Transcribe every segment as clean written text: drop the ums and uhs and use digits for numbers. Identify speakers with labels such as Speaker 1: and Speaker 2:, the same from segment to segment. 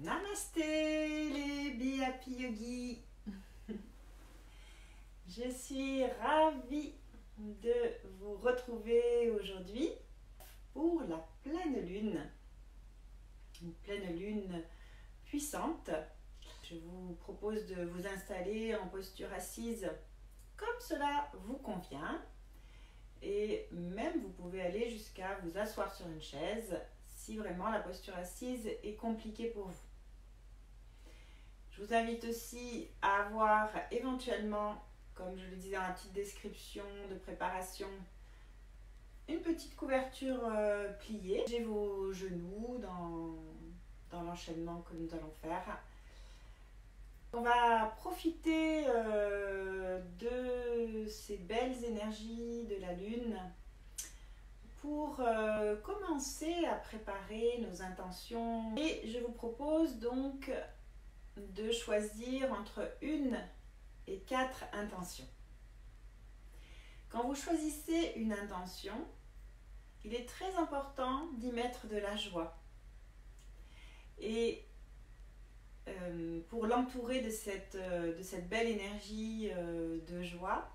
Speaker 1: Namasté les Be Happy Yogi. Je suis ravie de vous retrouver aujourd'hui pour la pleine lune. Une pleine lune puissante. Je vous propose de vous installer en posture assise comme cela vous convient. Et même vous pouvez aller jusqu'à vous asseoir sur une chaise si vraiment la posture assise est compliquée pour vous. Je vous invite aussi à avoir éventuellement, comme je le disais dans la petite description de préparation, une petite couverture pliée. J'ai vos genoux dans l'enchaînement que nous allons faire. On va profiter de ces belles énergies de la lune pour commencer à préparer nos intentions. Et je vous propose donc de choisir entre 1 et 4 intentions. Quand vous choisissez une intention, il est très important d'y mettre de la joie. Et pour l'entourer de cette belle énergie de joie,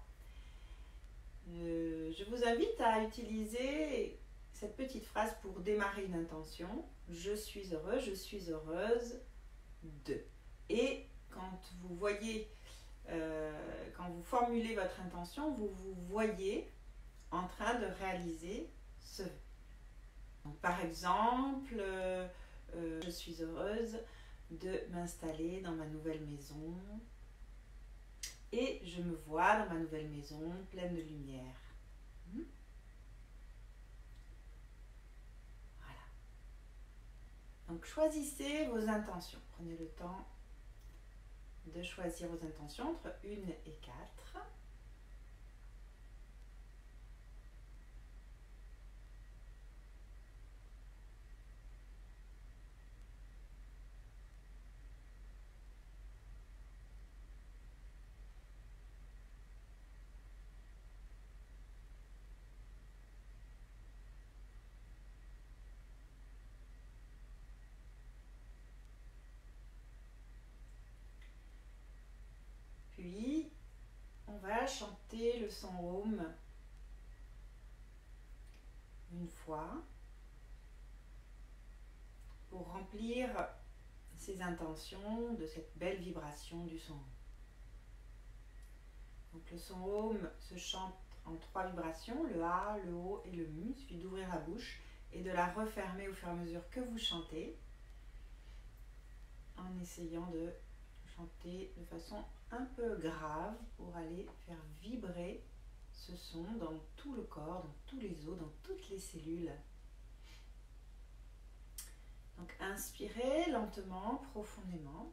Speaker 1: je vous invite à utiliser cette petite phrase pour démarrer une intention. Je suis heureux, je suis heureuse de. Et quand vous voyez, quand vous formulez votre intention, vous vous voyez en train de réaliser ce vœu. Donc, par exemple, je suis heureuse de m'installer dans ma nouvelle maison et je me vois dans ma nouvelle maison pleine de lumière. Voilà. Donc choisissez vos intentions. Prenez le temps de choisir vos intentions entre 1 et 4. Puis, on va chanter le son Om une fois pour remplir ces intentions de cette belle vibration du son. Donc le son Om se chante en 3 vibrations, le A, le O et le MU. Il suffit d'ouvrir la bouche et de la refermer au fur et à mesure que vous chantez, en essayant de chanter de façon un peu grave pour aller faire vibrer ce son dans tout le corps, dans tous les os, dans toutes les cellules. Donc inspirez lentement, profondément.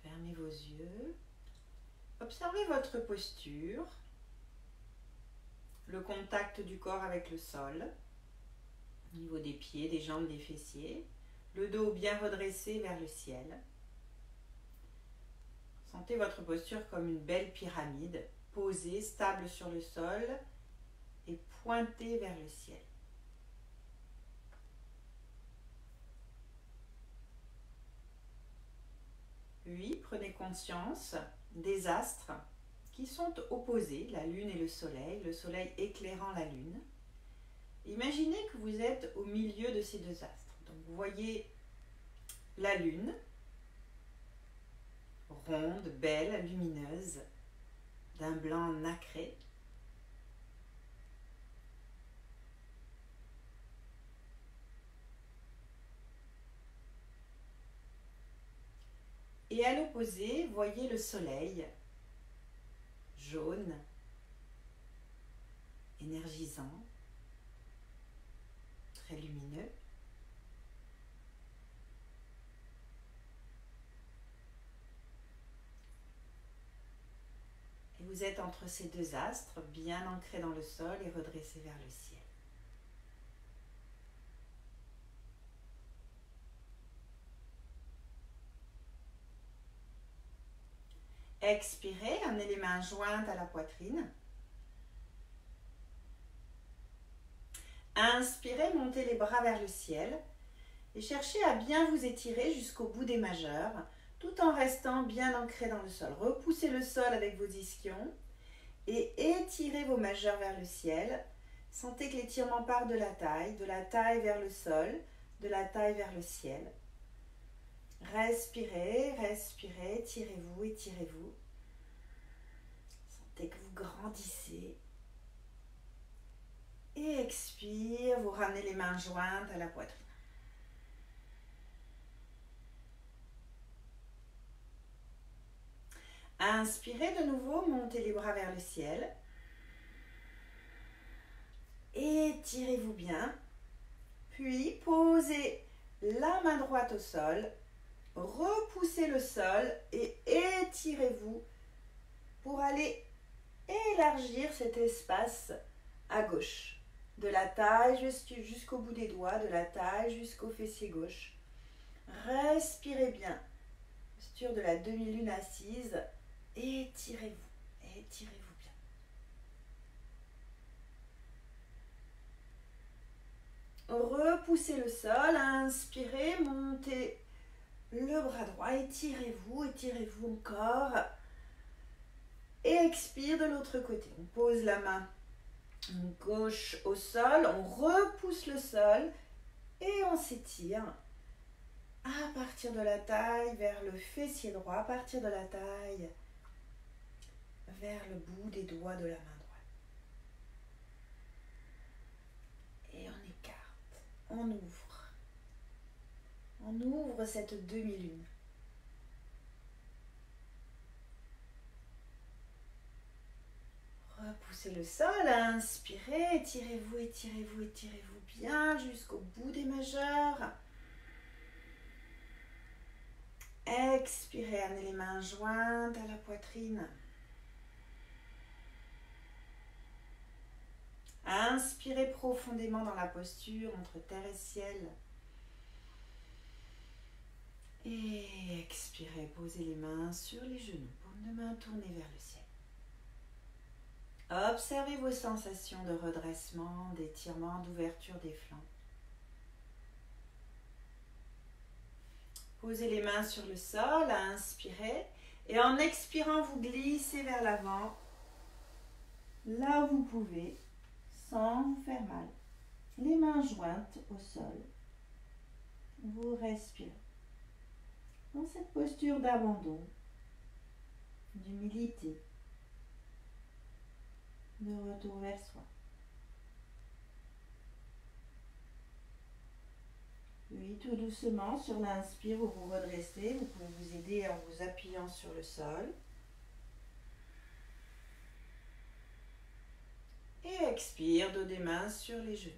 Speaker 1: Fermez vos yeux. Observez votre posture, le contact du corps avec le sol, au niveau des pieds, des jambes, des fessiers, le dos bien redressé vers le ciel. Sentez votre posture comme une belle pyramide, posée, stable sur le sol et pointée vers le ciel. Puis, prenez conscience des astres qui sont opposés, la lune et le soleil éclairant la lune. Imaginez que vous êtes au milieu de ces 2 astres. Donc, vous voyez la lune, ronde, belle, lumineuse, d'un blanc nacré. Et à l'opposé, voyez le soleil, jaune, énergisant, très lumineux. Vous êtes entre ces deux astres, bien ancrés dans le sol et redressés vers le ciel. Expirez, amenez les mains jointes à la poitrine. Inspirez, montez les bras vers le ciel et cherchez à bien vous étirer jusqu'au bout des majeurs, tout en restant bien ancré dans le sol. Repoussez le sol avec vos ischions et étirez vos majeurs vers le ciel. Sentez que l'étirement part de la taille vers le sol, de la taille vers le ciel. Respirez, respirez, étirez-vous, étirez-vous. Sentez que vous grandissez. Et expire, vous ramenez les mains jointes à la poitrine. Inspirez de nouveau, montez les bras vers le ciel. Étirez-vous bien. Puis posez la main droite au sol. Repoussez le sol et étirez-vous pour aller élargir cet espace à gauche. De la taille jusqu'au bout des doigts, de la taille jusqu'au fessier gauche. Respirez bien. Posture de la demi-lune assise. Étirez-vous, étirez-vous bien. Repoussez le sol, inspirez, montez le bras droit, étirez-vous, étirez-vous encore. Et expire de l'autre côté. On pose la main gauche au sol, on repousse le sol et on s'étire. À partir de la taille vers le fessier droit, à partir de la taille vers le bout des doigts de la main droite. Et on écarte, on ouvre. On ouvre cette demi-lune. Repoussez le sol, inspirez, étirez-vous, étirez-vous, étirez-vous bien jusqu'au bout des majeurs. Expirez, amenez les mains jointes à la poitrine. Inspirez profondément dans la posture entre terre et ciel. Et expirez, posez les mains sur les genoux, paume de main tournée vers le ciel. Observez vos sensations de redressement, d'étirement, d'ouverture des flancs. Posez les mains sur le sol, inspirez. Et en expirant, vous glissez vers l'avant, là où vous pouvez, sans vous faire mal. Les mains jointes au sol. Vous respirez. Dans cette posture d'abandon, d'humilité, de retour vers soi. Puis tout doucement, sur l'inspire, vous vous redressez. Vous pouvez vous aider en vous appuyant sur le sol. Et expire, dos des mains sur les genoux.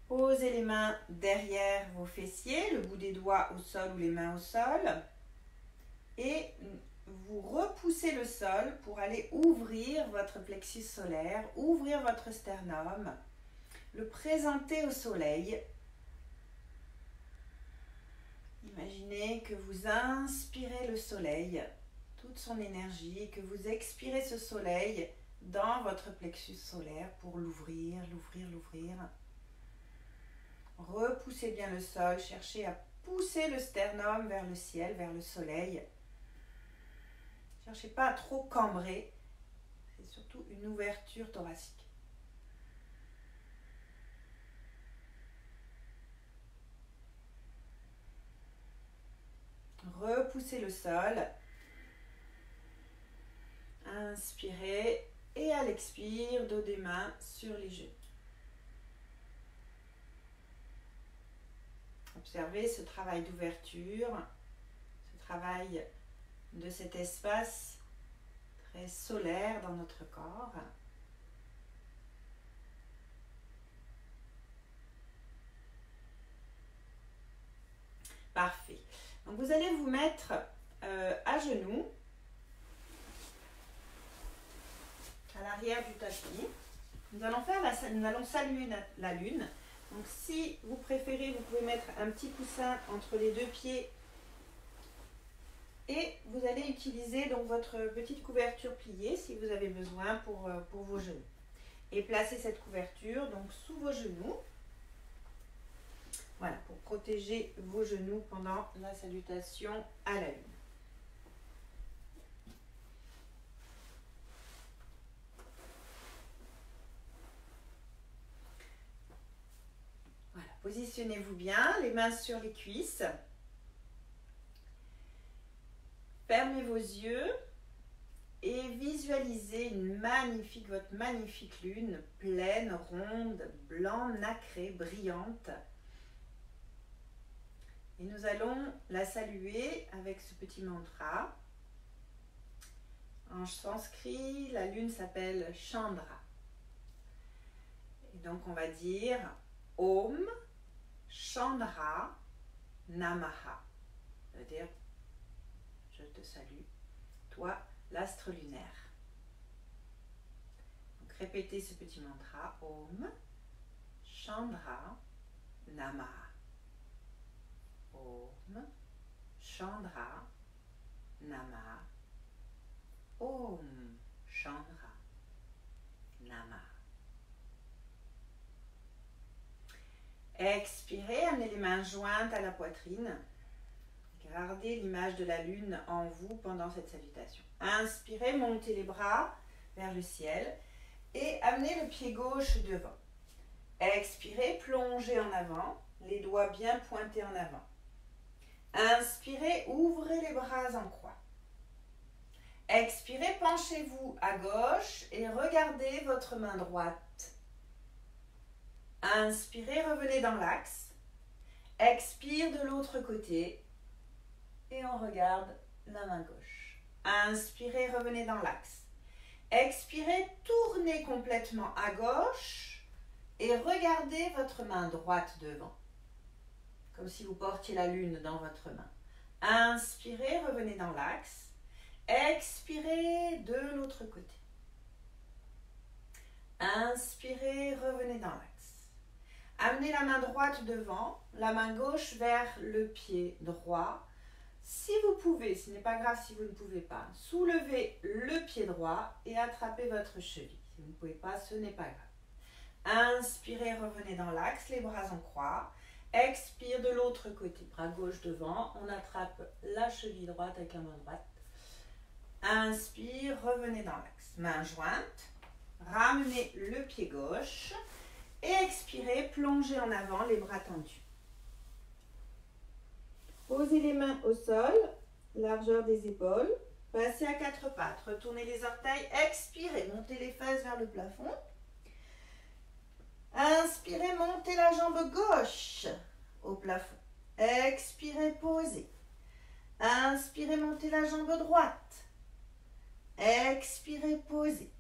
Speaker 1: Posez les mains derrière vos fessiers, le bout des doigts au sol ou les mains au sol. Et vous repoussez le sol pour aller ouvrir votre plexus solaire, ouvrir votre sternum, le présenter au soleil. Imaginez que vous inspirez le soleil, toute son énergie, et que vous expirez ce soleil dans votre plexus solaire pour l'ouvrir, l'ouvrir, l'ouvrir. Repoussez bien le sol, cherchez à pousser le sternum vers le ciel, vers le soleil. Cherchez pas à trop cambrer, c'est surtout une ouverture thoracique. Repoussez le sol. Inspirez et à l'expire, dos des mains sur les genoux. Observez ce travail d'ouverture, ce travail de cet espace très solaire dans notre corps. Donc vous allez vous mettre à genoux, à l'arrière du tapis. Nous allons saluer la lune. Donc si vous préférez, vous pouvez mettre un petit coussin entre les deux pieds et vous allez utiliser donc votre petite couverture pliée si vous avez besoin pour vos genoux. Et placez cette couverture donc sous vos genoux. Voilà, pour protéger vos genoux pendant la salutation à la lune. Voilà, positionnez-vous bien, les mains sur les cuisses. Fermez vos yeux et visualisez votre magnifique lune, pleine, ronde, blanc, nacrée, brillante. Et nous allons la saluer avec ce petit mantra. En sanskrit, la lune s'appelle Chandra. Et donc on va dire Om Chandra Namaha. C'est-à-dire, je te salue, toi, l'astre lunaire. Donc répétez ce petit mantra. Om Chandra Namaha. Om Chandra Namaha. Om Chandra Namaha. Expirez, amenez les mains jointes à la poitrine. Gardez l'image de la lune en vous pendant cette salutation. Inspirez, montez les bras vers le ciel et amenez le pied gauche devant. Expirez, plongez en avant, les doigts bien pointés en avant. Inspirez, ouvrez les bras en croix. Expirez, penchez-vous à gauche et regardez votre main droite. Inspirez, revenez dans l'axe. Expire de l'autre côté et on regarde la main gauche. Inspirez, revenez dans l'axe. Expirez, tournez complètement à gauche et regardez votre main droite devant. Comme si vous portiez la lune dans votre main. Inspirez, revenez dans l'axe. Expirez de l'autre côté. Inspirez, revenez dans l'axe. Amenez la main droite devant, la main gauche vers le pied droit. Si vous pouvez, ce n'est pas grave si vous ne pouvez pas, soulevez le pied droit et attrapez votre cheville. Si vous ne pouvez pas, ce n'est pas grave. Inspirez, revenez dans l'axe, les bras en croix. Expire de l'autre côté, bras gauche devant, on attrape la cheville droite avec la main droite. Inspire, revenez dans l'axe, main jointe, ramenez le pied gauche et expirez, plongez en avant, les bras tendus. Posez les mains au sol, largeur des épaules, passez à quatre pattes, retournez les orteils, expirez, montez les fesses vers le plafond. Inspirez, montez la jambe gauche au plafond. Expirez, posez. Inspirez, montez la jambe droite. Expirez, posez.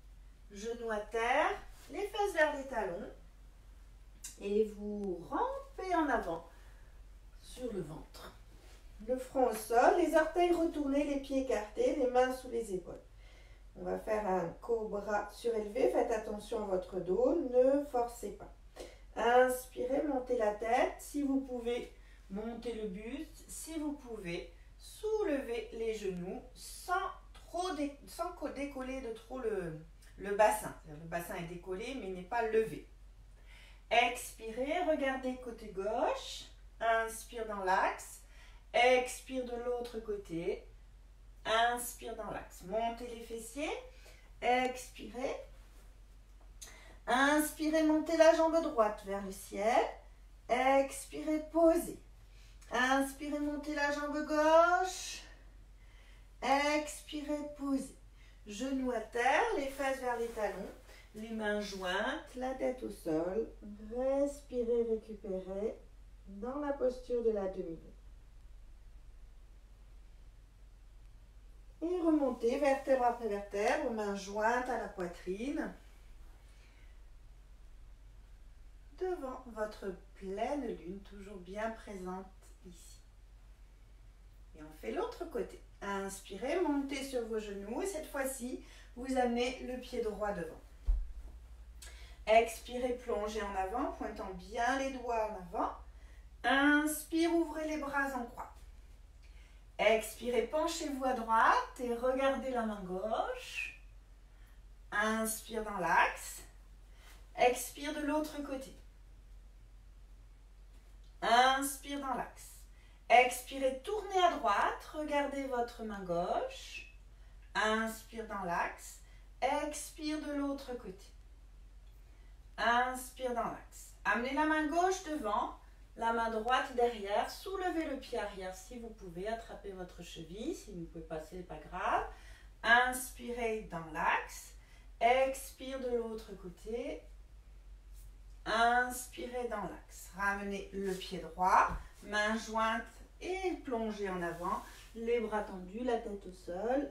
Speaker 1: Genoux à terre, les fesses vers les talons. Et vous rampez en avant sur le ventre. Le front au sol, les orteils retournés, les pieds écartés, les mains sous les épaules. On va faire un cobra surélevé. Faites attention à votre dos, ne forcez pas. Inspirez, montez la tête. Si vous pouvez, montez le buste. Si vous pouvez, soulevez les genoux sans décoller de trop le bassin. Le bassin est décollé mais il n'est pas levé. Expirez, regardez côté gauche. Inspire dans l'axe. Expire de l'autre côté. Inspire dans l'axe. Montez les fessiers. Expirez. Inspirez, montez la jambe droite vers le ciel. Expirez, posez. Inspirez, montez la jambe gauche. Expirez, posez. Genoux à terre, les fesses vers les talons. Les mains jointes, la tête au sol. Respirez, récupérez dans la posture de la demi-lune. Et remontez vertèbre après vertèbre, mains jointes à la poitrine. Devant votre pleine lune, toujours bien présente ici. Et on fait l'autre côté. Inspirez, montez sur vos genoux et cette fois-ci, vous amenez le pied droit devant. Expirez, plongez en avant, pointant bien les doigts en avant. Inspire, ouvrez les bras en croix. Expirez, penchez-vous à droite et regardez la main gauche. Inspire dans l'axe. Expire de l'autre côté. Inspire dans l'axe. Expirez, tournez à droite, regardez votre main gauche. Inspire dans l'axe. Expire de l'autre côté. Inspire dans l'axe. Amenez la main gauche devant, la main droite derrière. Soulevez le pied arrière si vous pouvez. Attrapez votre cheville. Si vous ne pouvez pas, ce n'est pas grave. Inspirez dans l'axe. Expire de l'autre côté. Inspirez dans l'axe. Ramenez le pied droit, main jointe et plongez en avant. Les bras tendus, la tête au sol.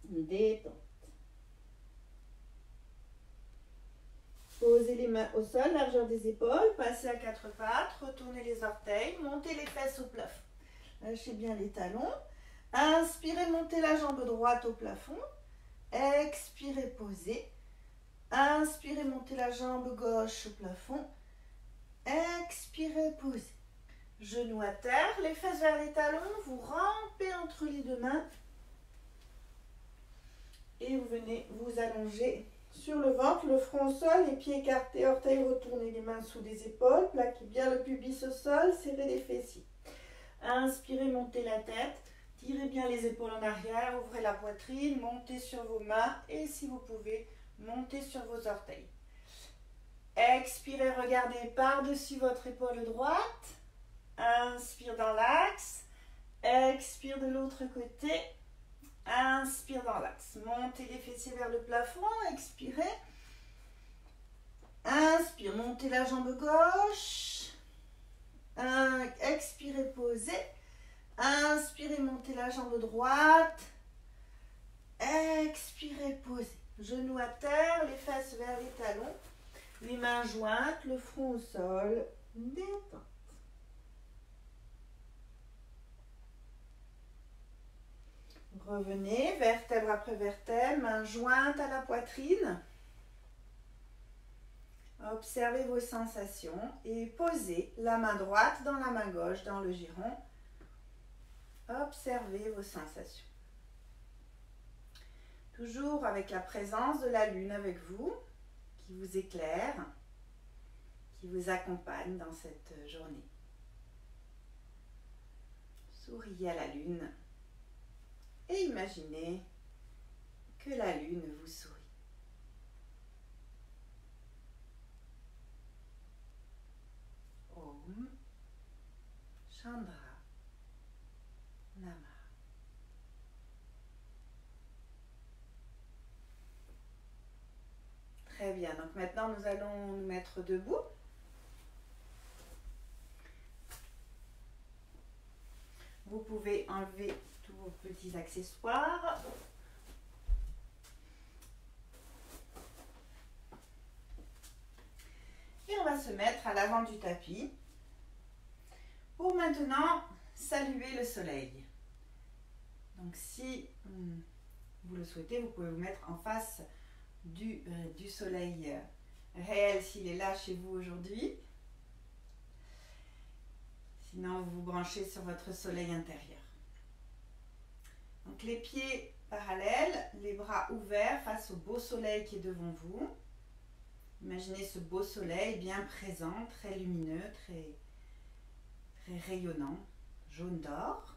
Speaker 1: Détente. Posez les mains au sol, largeur des épaules, passez à quatre pattes, retournez les orteils, montez les fesses au plafond. Lâchez bien les talons. Inspirez, montez la jambe droite au plafond. Expirez, posez. Inspirez, montez la jambe gauche au plafond. Expirez, posez. Genoux à terre, les fesses vers les talons, vous rampez entre les deux mains. Et vous venez vous allonger sur le ventre, le front au sol, les pieds écartés, orteils retournés, les mains sous les épaules, plaquez bien le pubis au sol, serrez les fessiers. Inspirez, montez la tête, tirez bien les épaules en arrière, ouvrez la poitrine, montez sur vos mains et si vous pouvez, montez sur vos orteils. Expirez, regardez par-dessus votre épaule droite. Inspire dans l'axe. Expire de l'autre côté. Inspire dans l'axe. Montez les fessiers vers le plafond. Expirez. Inspire. Montez la jambe gauche. Expirez. Posez. Inspirez. Montez la jambe droite. Expirez. Posez. Genoux à terre. Les fesses vers les talons. Les mains jointes. Le front au sol. Détente. Revenez, vertèbre après vertèbre, main jointe à la poitrine. Observez vos sensations et posez la main droite dans la main gauche dans le giron. Observez vos sensations. Toujours avec la présence de la lune avec vous, qui vous éclaire, qui vous accompagne dans cette journée. Souriez à la lune. Et imaginez que la lune vous sourit. Om Chandra Namah. Très bien, donc maintenant nous allons nous mettre debout. Vous pouvez enlever tous vos petits accessoires. Et on va se mettre à l'avant du tapis pour maintenant saluer le soleil. Donc si vous le souhaitez, vous pouvez vous mettre en face du soleil réel s'il est là chez vous aujourd'hui. Sinon, vous vous branchez sur votre soleil intérieur. Donc les pieds parallèles, les bras ouverts face au beau soleil qui est devant vous. Imaginez ce beau soleil bien présent, très lumineux, très rayonnant, jaune d'or.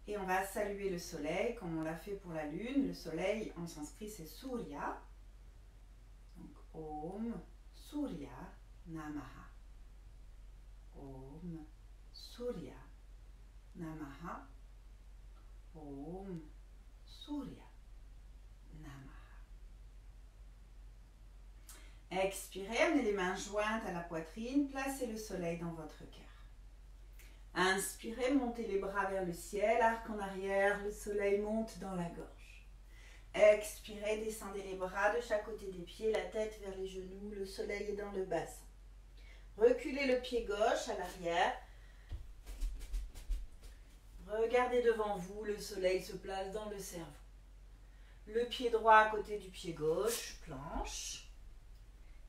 Speaker 1: Et on va saluer le soleil comme on l'a fait pour la lune. Le soleil en sanskrit c'est Surya. Donc Om Surya Namaha. Om Surya Namaha. Om Surya Namaha. Expirez, amenez les mains jointes à la poitrine, placez le soleil dans votre cœur. Inspirez, montez les bras vers le ciel, arc en arrière, le soleil monte dans la gorge. Expirez, descendez les bras de chaque côté des pieds, la tête vers les genoux, le soleil est dans le bassin. Reculez le pied gauche à l'arrière, Regardez devant vous, le soleil se place dans le cerveau. Le pied droit à côté du pied gauche, planche.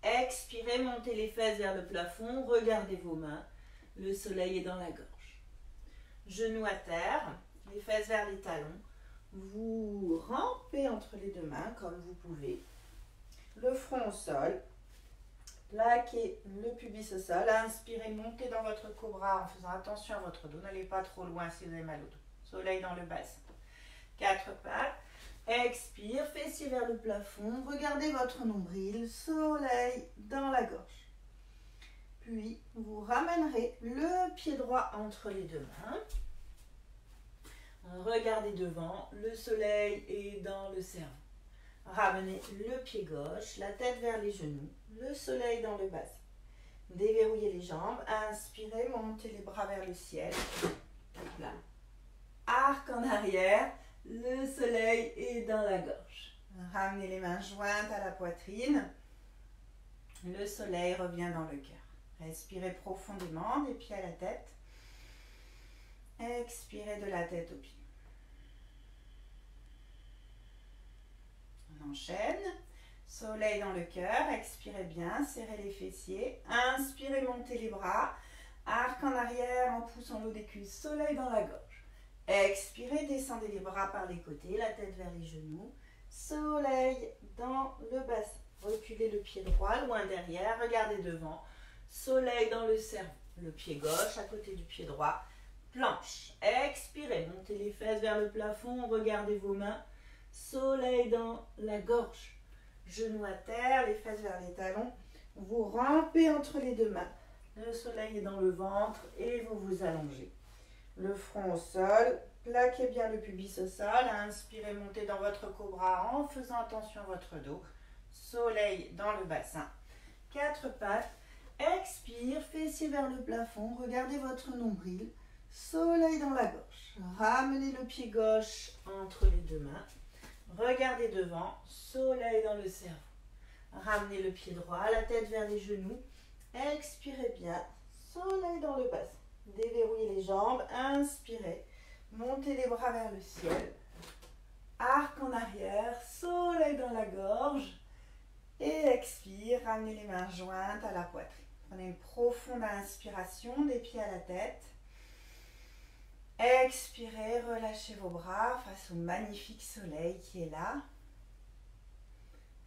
Speaker 1: Expirez, montez les fesses vers le plafond, regardez vos mains. Le soleil est dans la gorge. Genoux à terre, les fesses vers les talons. Vous rampez entre les deux mains comme vous pouvez. Le front au sol. Plaquez le pubis au sol. Inspirez, montez dans votre cobra en faisant attention à votre dos. N'allez pas trop loin si vous avez mal au dos. Soleil dans le bassin. 4 pattes. Expire, fessiers vers le plafond. Regardez votre nombril. Soleil dans la gorge. Puis, vous ramènerez le pied droit entre les deux mains. Regardez devant. Le soleil est dans le cerveau. Ramenez le pied gauche, la tête vers les genoux, le soleil dans le bassin. Déverrouillez les jambes, inspirez, montez les bras vers le ciel. Là. Arc en arrière, le soleil est dans la gorge. Ramenez les mains jointes à la poitrine. Le soleil revient dans le cœur. Respirez profondément, des pieds à la tête. Expirez de la tête aux pieds. On enchaîne. Soleil dans le cœur. Expirez bien, serrez les fessiers. Inspirez, montez les bras. Arc en arrière en poussant l'eau des cuisses. Soleil dans la gorge. Expirez, descendez les bras par les côtés, la tête vers les genoux. Soleil dans le bassin. Reculez le pied droit loin derrière. Regardez devant. Soleil dans le cerveau. Le pied gauche à côté du pied droit. Planche. Expirez, montez les fesses vers le plafond. Regardez vos mains. Soleil dans la gorge. Genoux à terre, les fesses vers les talons. Vous rampez entre les deux mains. Le soleil est dans le ventre et vous vous allongez. Le front au sol. Plaquez bien le pubis au sol. Inspirez, montez dans votre cobra en faisant attention à votre dos. Soleil dans le bassin. 4 pattes. Expire, fessiers vers le plafond. Regardez votre nombril. Soleil dans la gorge. Ramenez le pied gauche entre les deux mains. Regardez devant, soleil dans le cerveau. Ramenez le pied droit, la tête vers les genoux. Expirez bien, soleil dans le bassin. Déverrouillez les jambes, inspirez. Montez les bras vers le ciel. Arc en arrière, soleil dans la gorge. Et expire, ramenez les mains jointes à la poitrine. Prenez une profonde inspiration, des pieds à la tête. Expirez, relâchez vos bras face au magnifique soleil qui est là.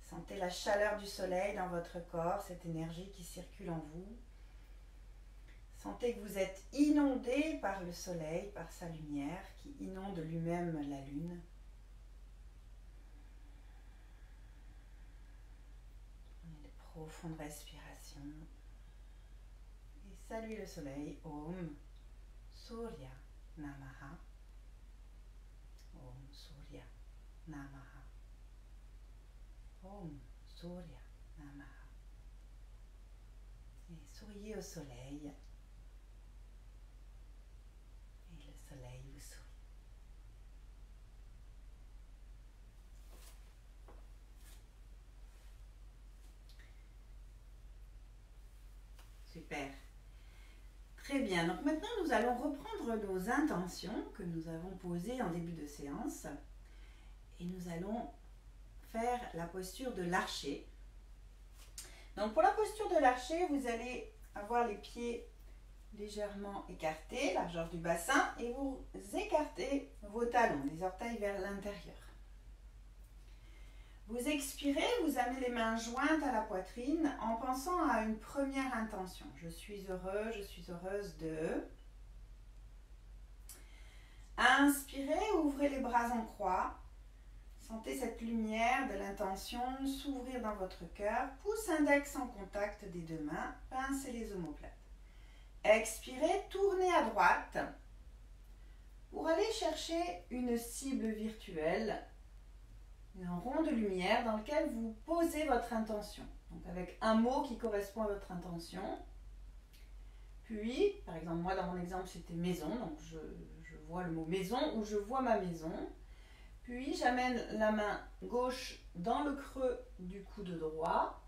Speaker 1: Sentez la chaleur du soleil dans votre corps, cette énergie qui circule en vous. Sentez que vous êtes inondé par le soleil, par sa lumière qui inonde lui-même la lune. Prenez de profondes respirations. Et saluez le soleil. Om Surya Namaha. Om Surya Namaha. Om Surya Namaha. Et souriez au soleil. Et le soleil vous sourit. Super. Très bien, donc maintenant nous allons reprendre nos intentions que nous avons posées en début de séance et nous allons faire la posture de l'archer. Donc pour la posture de l'archer, vous allez avoir les pieds légèrement écartés, largeur du bassin, et vous écartez vos talons, les orteils vers l'intérieur. Vous expirez, vous amenez les mains jointes à la poitrine en pensant à une première intention. Je suis heureux, je suis heureuse de... Inspirez, ouvrez les bras en croix. Sentez cette lumière de l'intention s'ouvrir dans votre cœur. Pouce index en contact des deux mains, pincez les omoplates. Expirez, tournez à droite pour aller chercher une cible virtuelle, un rond de lumière dans lequel vous posez votre intention. Donc avec un mot qui correspond à votre intention. Puis, par exemple, moi dans mon exemple c'était maison, donc je vois le mot maison ou je vois ma maison. Puis j'amène la main gauche dans le creux du coude droit.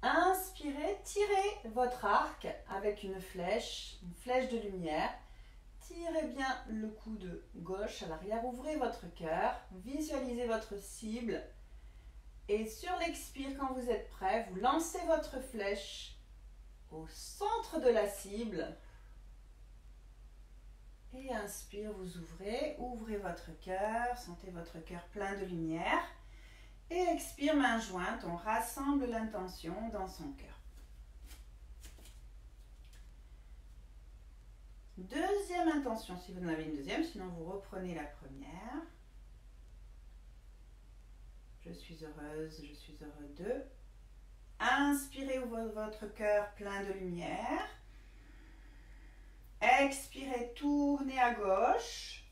Speaker 1: Inspirez, tirez votre arc avec une flèche de lumière. tirez bien le coude gauche à l'arrière, ouvrez votre cœur, visualisez votre cible et sur l'expire, quand vous êtes prêt, vous lancez votre flèche au centre de la cible. Et inspire, vous ouvrez votre cœur, sentez votre cœur plein de lumière. Et expire, main jointe, on rassemble l'intention dans son cœur. Deuxième intention, si vous en avez une deuxième, sinon vous reprenez la première. Je suis heureuse, je suis heureux de. Inspirez, ouvrez votre cœur plein de lumière. Expirez, tournez à gauche.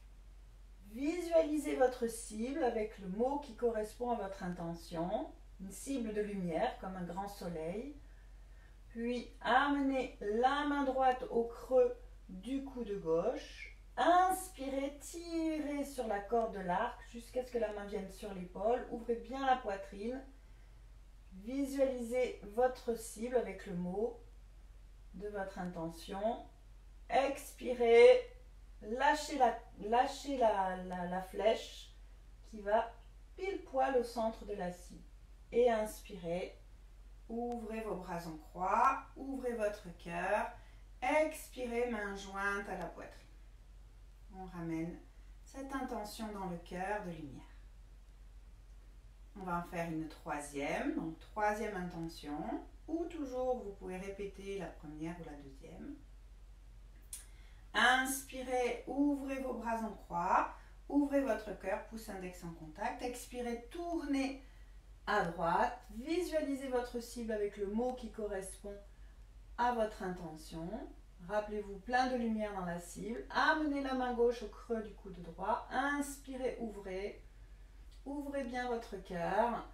Speaker 1: Visualisez votre cible avec le mot qui correspond à votre intention. Une cible de lumière comme un grand soleil. Puis amenez la main droite au creux du coude gauche. Inspirez, tirez sur la corde de l'arc jusqu'à ce que la main vienne sur l'épaule. Ouvrez bien la poitrine. Visualisez votre cible avec le mot de votre intention. Expirez, lâchez la flèche qui va pile poil au centre de la cible. Et inspirez, ouvrez vos bras en croix, ouvrez votre cœur. Expirez, main jointe à la poitrine. On ramène cette intention dans le cœur de lumière. On va en faire une troisième, donc troisième intention, ou toujours vous pouvez répéter la première ou la deuxième. Inspirez, ouvrez vos bras en croix, ouvrez votre cœur, pouce index en contact. Expirez, tournez à droite, visualisez votre cible avec le mot qui correspond à votre intention. Rappelez-vous, plein de lumière dans la cible. Amenez la main gauche au creux du coude droit. Inspirez, ouvrez. Ouvrez bien votre cœur.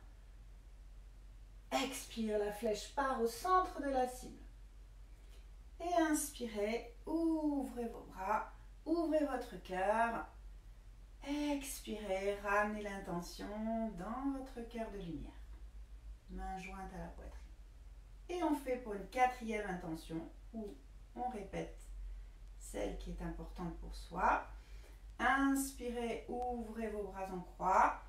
Speaker 1: Expire, la flèche part au centre de la cible. Et inspirez, ouvrez vos bras, ouvrez votre cœur. Expirez, ramenez l'intention dans votre cœur de lumière. Main jointe à la poitrine. Et on fait pour une quatrième intention où on répète celle qui est importante pour soi. Inspirez, ouvrez vos bras en croix.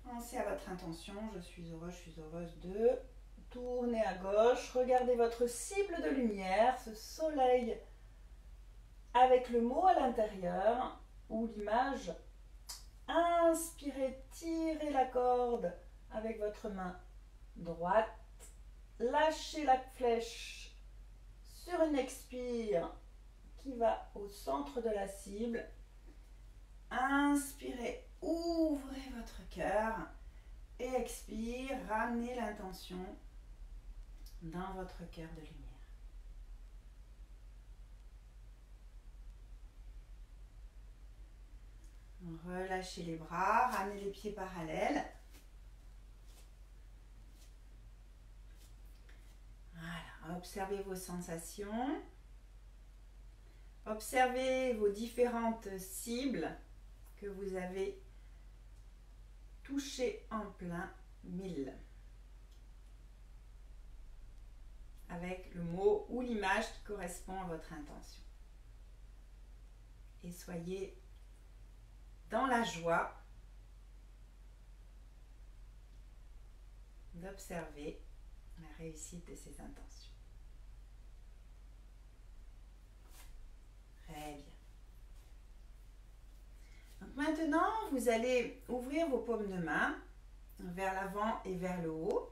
Speaker 1: Pensez à votre intention. Je suis heureuse, je suis heureuse de. Tournez à gauche. Regardez votre cible de lumière, ce soleil avec le mot à l'intérieur ou l'image. Inspirez, tirez la corde avec votre main droite. Lâchez la flèche sur une expire qui va au centre de la cible. Inspirez, ouvrez votre cœur et expire, ramenez l'intention dans votre cœur de lumière. Relâchez les bras, ramenez les pieds parallèles. Voilà, observez vos sensations. Observez vos différentes cibles que vous avez touchées en plein mille. Avec le mot ou l'image qui correspond à votre intention. Et soyez dans la joie d'observer la réussite de ces intentions. Très bien. Donc maintenant, vous allez ouvrir vos paumes de main vers l'avant et vers le haut.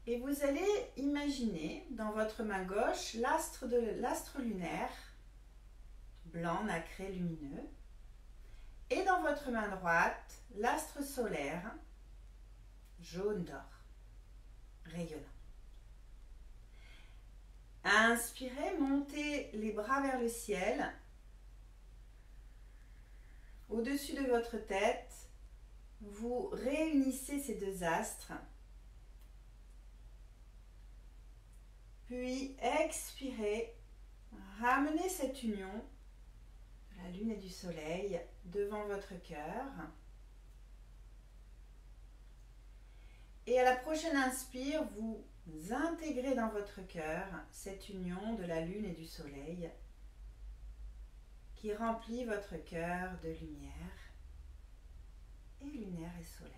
Speaker 1: Et vous allez imaginer dans votre main gauche l'astre lunaire, blanc, nacré, lumineux. Et dans votre main droite, l'astre solaire, jaune d'or, rayonnant. Inspirez, montez les bras vers le ciel. Au-dessus de votre tête, vous réunissez ces deux astres. Puis expirez, ramenez cette union de la lune et du soleil devant votre cœur. Et à la prochaine inspire, vous intégrez dans votre cœur cette union de la lune et du soleil qui remplit votre cœur de lumière et lunaire et solaire.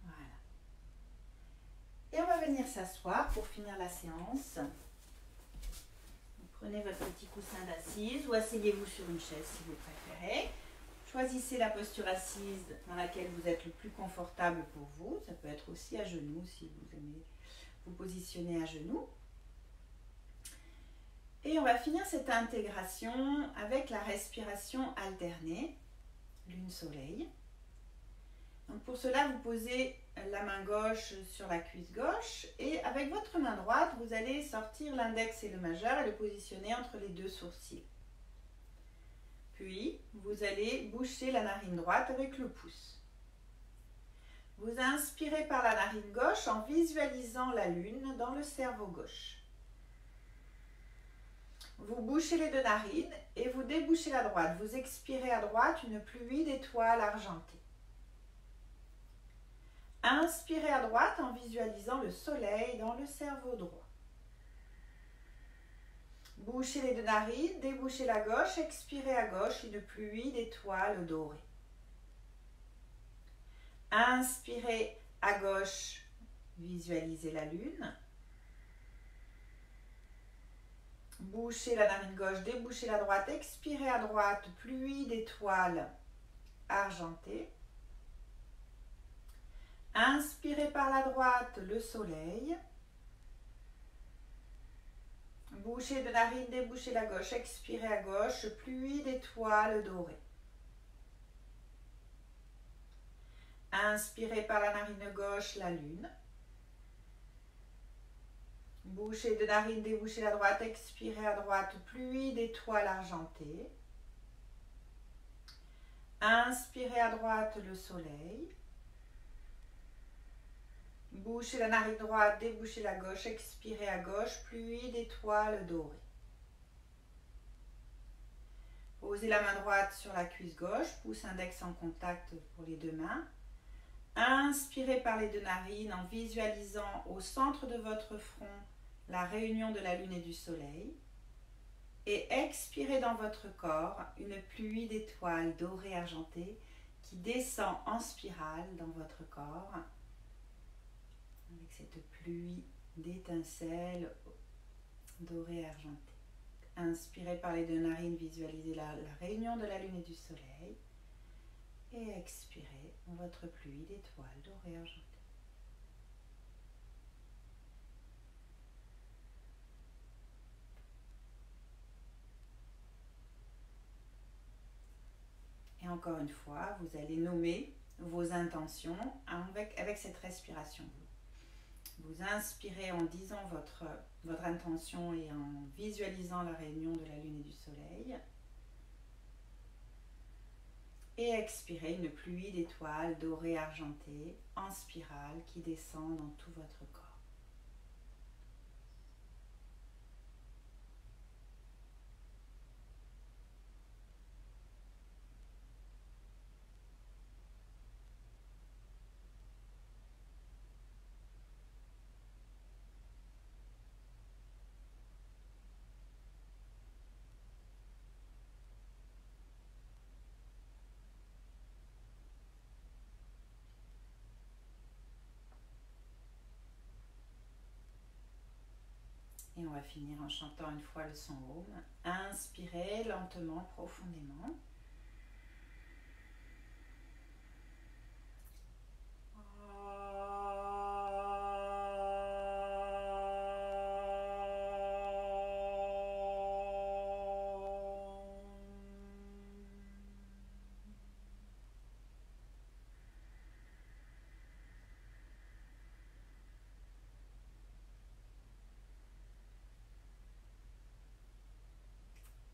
Speaker 1: Voilà. Et on va venir s'asseoir pour finir la séance. Vous prenez votre petit coussin d'assise ou asseyez-vous sur une chaise si vous préférez. Choisissez la posture assise dans laquelle vous êtes le plus confortable pour vous. Ça peut être aussi à genoux si vous aimez vous positionner à genoux. Et on va finir cette intégration avec la respiration alternée, lune-soleil. Donc pour cela, vous posez la main gauche sur la cuisse gauche et avec votre main droite, vous allez sortir l'index et le majeur et le positionner entre les deux sourcils. Puis, vous allez boucher la narine droite avec le pouce. Vous inspirez par la narine gauche en visualisant la lune dans le cerveau gauche. Vous bouchez les deux narines et vous débouchez la droite. Vous expirez à droite une pluie d'étoiles argentées. Inspirez à droite en visualisant le soleil dans le cerveau droit. Bouchez les deux narines, débouchez la gauche, expirez à gauche une pluie d'étoiles dorées. Inspirez à gauche, visualisez la lune. Bouchez la narine gauche, débouchez la droite, expirez à droite, pluie d'étoiles argentées. Inspirez par la droite le soleil. Bouchez de narine, débouchez la gauche, expirez à gauche, pluie d'étoiles dorées. Inspirez par la narine gauche la lune. Bouchez de narine, débouchez la droite, expirez à droite, pluie d'étoiles argentées. Inspirez à droite le soleil. Bouchez la narine droite, débouchez la gauche, expirez à gauche, pluie d'étoiles dorées. Posez la main droite sur la cuisse gauche, pouce index en contact pour les deux mains. Inspirez par les deux narines en visualisant au centre de votre front la réunion de la lune et du soleil. Et expirez dans votre corps une pluie d'étoiles dorées argentées qui descend en spirale dans votre corps. Avec cette pluie d'étincelles dorées argentées. Inspirez par les deux narines, visualisez la réunion de la lune et du soleil. Et expirez votre pluie d'étoiles dorées argentées. Et encore une fois, vous allez nommer vos intentions avec cette respiration. Vous inspirez en disant votre intention et en visualisant la réunion de la lune et du soleil. Et expirez une pluie d'étoiles dorées argentées en spirale qui descend dans tout votre corps. Et on va finir en chantant une fois le son Om. Inspirez lentement, profondément.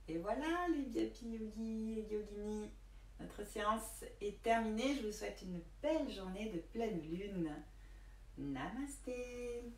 Speaker 1: Et voilà les Vyapi Yogis et Yogini, notre séance est terminée. Je vous souhaite une belle journée de pleine lune. Namasté.